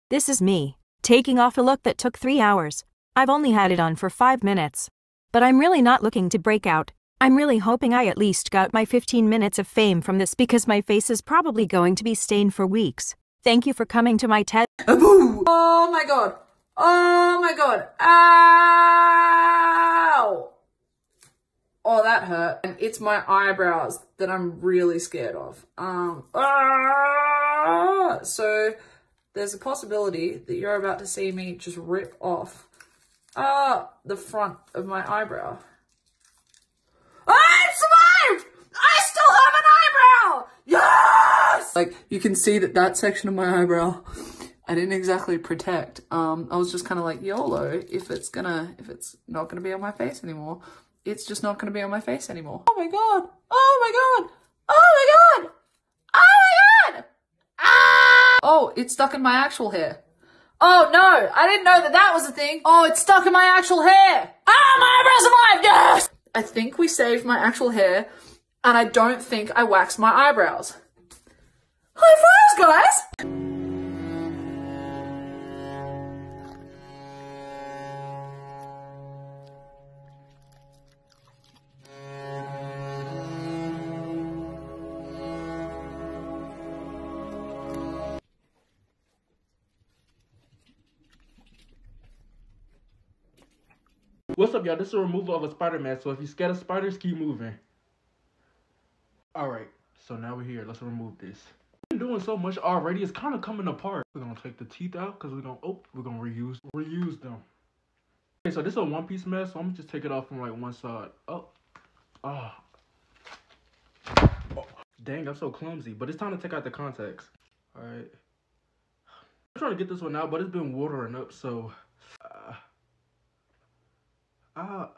This is me, taking off a look that took 3 hours. I've only had it on for 5 minutes. But I'm really not looking to break out. I'm really hoping I at least got my 15 minutes of fame from this because my face is probably going to be stained for weeks. Thank you for coming to my TED. Oh my god. Oh my god. Ow! Oh, that hurt. And it's my eyebrows that I'm really scared of. So there's a possibility that you're about to see me just rip off the front of my eyebrow. I survived! I still have an eyebrow! Yes! Like, you can see that section of my eyebrow I didn't exactly protect. I was just kind of like, YOLO, if it's not gonna be on my face anymore, it's just not gonna be on my face anymore. Oh my god! Oh my god! Oh my god! Oh my god! Ah! Oh, it's stuck in my actual hair. Oh no, I didn't know that was a thing. Oh, it's stuck in my actual hair. Ah, my eyebrows alive, yes! I think we saved my actual hair, and I don't think I waxed my eyebrows. High fives, guys! What's up, y'all? This is a removal of a spider mask, so if you're scared of spiders, keep moving. Alright, so now we're here. Let's remove this. I've been doing so much already, it's kind of coming apart. We're gonna take the teeth out because we're gonna reuse them. Okay, so this is a one-piece mask, so I'm gonna just take it off from like one side. Oh. Dang, I'm so clumsy, but it's time to take out the contacts. Alright. I'm trying to get this one out, but it's been watering up, so Alright,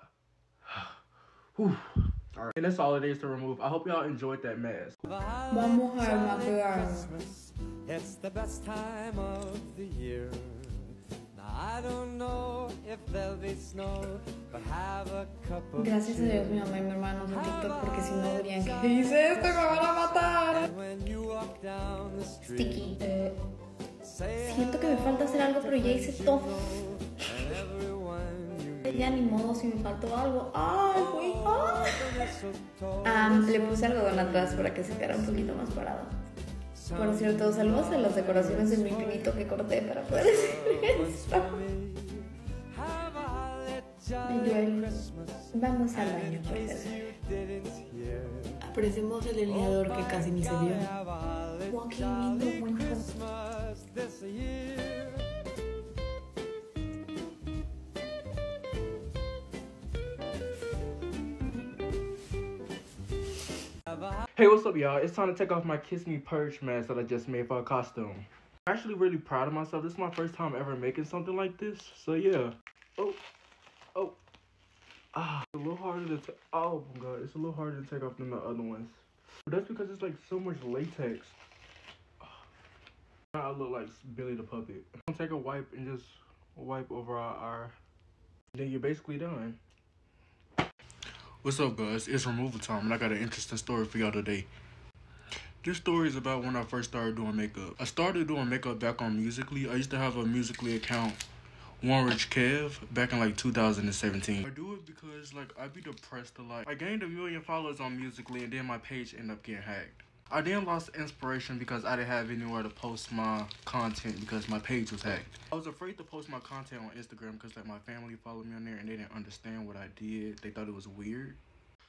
and that's all it is to remove. I hope y'all enjoyed that mask. Vamos a mapear. It's the best time of the year. Now I don't know if there'll be snow, but have a cup of Gracias a Dios mi mamá y mi hermano en TikTok porque si no dirían que hice esto, me van a matar. Sticky. Siento que me falta hacer algo, pero ya hice todo. Ya ni modo si me faltó algo. ¡Ay, güey! Le puse algodón atrás para que se quedara un poquito más parado. Por cierto, saludos a las decoraciones de mi pinito que corté para poder hacer esto. Vamos al baño, por favor. Apreciemos el delineador que casi ni se vio. ¡Wow, qué lindo, buen Hey, what's up, y'all? It's time to take off my Kiss Me Purge mask that I just made for a costume. I'm actually really proud of myself. This is my first time ever making something like this. So yeah. It's a little harder to take. Oh my god, it's a little harder to take off than the other ones. But that's because it's like so much latex. I look like Billy the Puppet. I'm gonna take a wipe and just wipe over our then you're basically done. What's up, guys? It's removal time, and I got an interesting story for y'all today. This story is about when I first started doing makeup. I started doing makeup back on Musical.ly. I used to have a Musical.ly account, One Rich Kev, back in like 2017. I do it because like I be depressed a lot. I gained 1 million followers on Musical.ly, and then my page ended up getting hacked. I then lost inspiration because I didn't have anywhere to post my content because my page was hacked. I was afraid to post my content on Instagram because like my family followed me on there and they didn't understand what I did. They thought it was weird.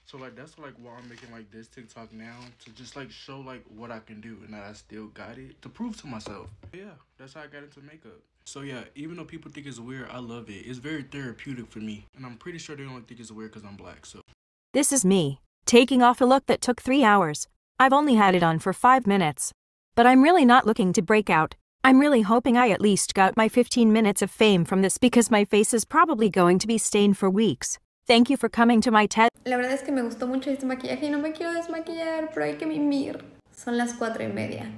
So like that's like why I'm making like this TikTok now, to just like show like what I can do and that I still got it, to prove to myself. Yeah, that's how I got into makeup. So yeah, even though people think it's weird, I love it. It's very therapeutic for me, and I'm pretty sure they don't think it's weird because I'm black. So This is me, taking off a look that took 3 hours. I've only had it on for 5 minutes. But I'm really not looking to break out. I'm really hoping I at least got my 15 minutes of fame from this because my face is probably going to be stained for weeks. Thank you for coming to my TED. La verdad es que me gustó mucho este maquillaje y no me quiero desmaquillar, pero hay que mimir. Son las 4:30.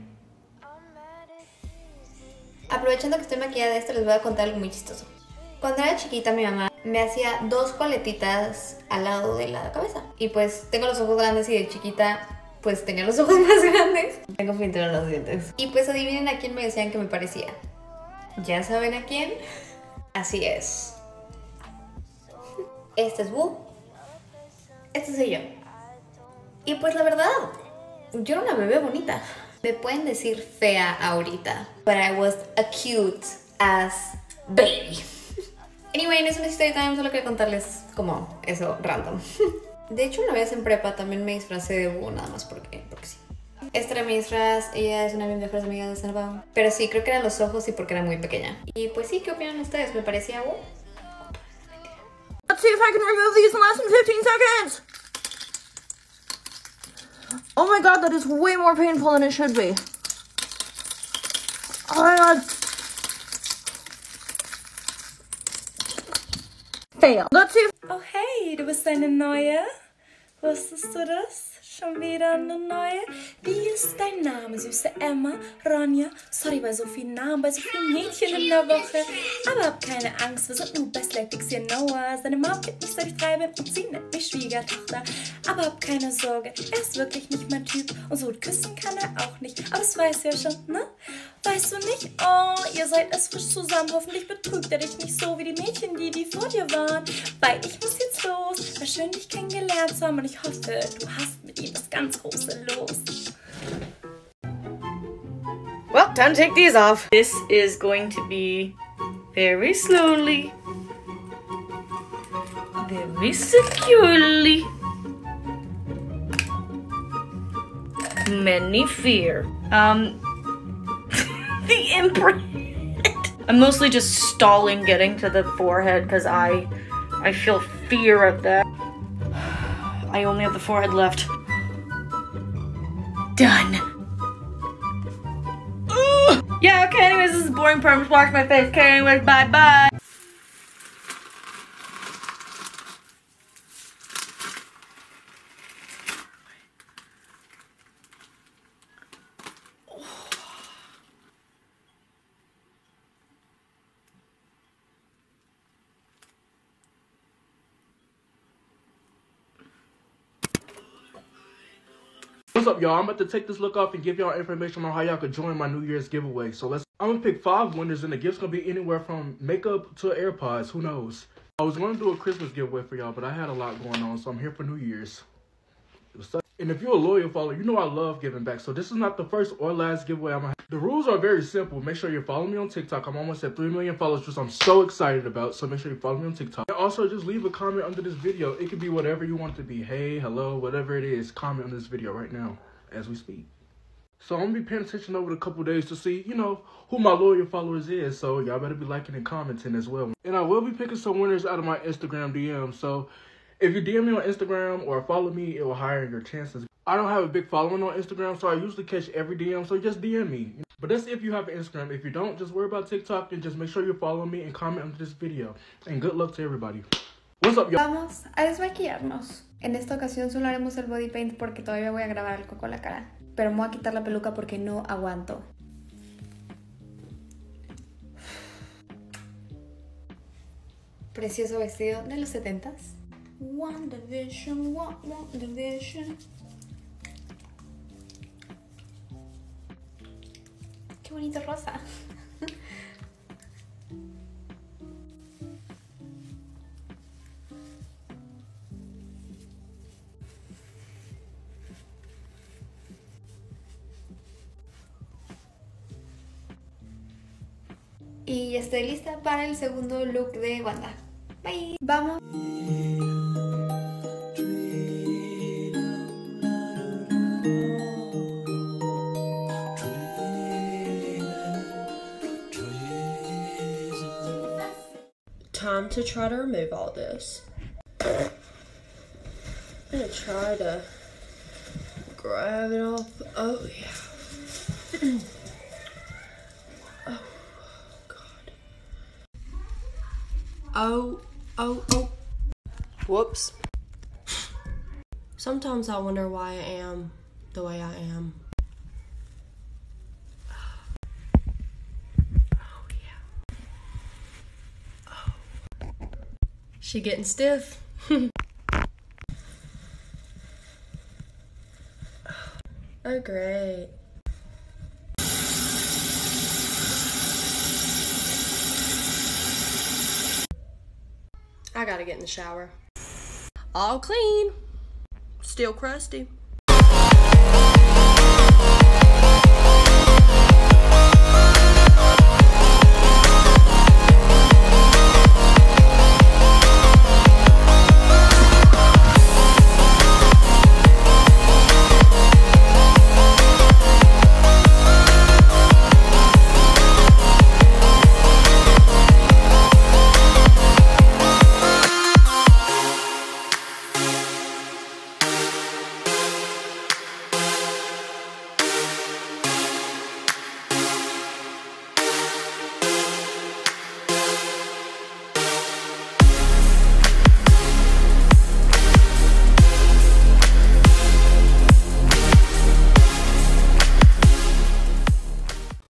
Aprovechando que estoy maquillada de esto, les voy a contar algo muy chistoso. Cuando era chiquita, mi mamá me hacía 2 coletitas al lado de la cabeza. Y pues tengo los ojos grandes y de chiquita pues tenía los ojos más grandes. Tengo pintura en los dientes. Y pues adivinen a quién me decían que me parecía. ¿Ya saben a quién? Así es. Este es Wu. Este soy yo. Y pues la verdad, yo era una bebé bonita. Me pueden decir fea ahorita, but I was a cute ass baby. Anyway, no es una historia time, solo quería contarles como eso random. De hecho, una vez en prepa también me disfracé de Wu, nada más porque sí. Esta era mi disfraz, ella es una de mis mejores amigas de Salvador. Pero sí, creo que eran los ojos y porque era muy pequeña. Y pues sí, ¿qué opinan ustedes? ¿Me parecía Wu? Let's see if I can remove these in less than 15 seconds. Oh my god, that is way more painful than it should be. Oh my god. Fail. Let's see if... Oh hey, du bist eine neue? Wusstest du das? Schon wieder eine neue? Wie ist dein Name, süße Emma, Ronja? Sorry bei so vielen Namen, bei so vielen Mädchen in der Woche. Aber hab keine Angst, wir sind nur best like Dixie und Noah. Seine Mom kennt mich, seit ich 3 bin und sie nennt mich Schwiegertochter. Aber hab keine Sorge, er ist wirklich nicht mein Typ. Und so gut küssen kann er auch nicht. Aber das weißt du ja schon, ne? Weißt du nicht? Oh, ihr seid erst frisch zusammen. Hoffentlich betrügt er dich nicht so wie die Mädchen, die vor dir waren. Weil ich muss jetzt los. War schön, dich kennengelernt zu haben. Und ich hoffe, du hast mit ihm das ganz große Los. Well, time to take these off. This is going to be very slowly, very securely. Many fear. The imprint. I'm mostly just stalling getting to the forehead because I feel fear of that. I only have the forehead left. Done. Yeah, okay, anyways, this is boring part. I'm just washing my face. Okay, anyways, bye-bye. What's up, y'all? I'm about to take this look off and give y'all information on how y'all could join my New Year's giveaway. So I'm gonna pick 5 winners, and the gift's gonna be anywhere from makeup to AirPods. Who knows? I was gonna do a Christmas giveaway for y'all, but I had a lot going on, so I'm here for New Year's. And if you're a loyal follower, you know I love giving back. So this is not the first or last giveaway I'm gonna have. The rules are very simple. Make sure you're following me on TikTok. I'm almost at 3 million followers, which I'm so excited about. So make sure you follow me on TikTok. And also, just leave a comment under this video. It could be whatever you want it to be. Hey, hello, whatever it is. Comment on this video right now as we speak. So I'm gonna be paying attention over the couple days to see, you know, who my loyal followers is. So y'all better be liking and commenting as well. And I will be picking some winners out of my Instagram DM. So if you DM me on Instagram or follow me, it will higher your chances. I don't have a big following on Instagram, so I usually catch every DM, so just DM me. But that's if you have an Instagram. If you don't, just worry about TikTok and just make sure you're following me and comment on this video. And good luck to everybody. What's up, y'all? Vamos a desmaquillarnos. En esta ocasión solo haremos el body paint porque todavía voy a grabar algo con la cara. Pero me voy a quitar la peluca porque no aguanto. Precioso vestido de los 70s. One Division, one Division. Qué bonito rosa. Y estoy lista para el segundo look de Wanda. Bye. Vamos. Time to try to remove all this. I'm gonna try to grab it off. Oh yeah. Oh God. Oh. Whoops. Sometimes I wonder why I am the way I am. She getting stiff. Oh, great. I gotta get in the shower. All clean. Still crusty.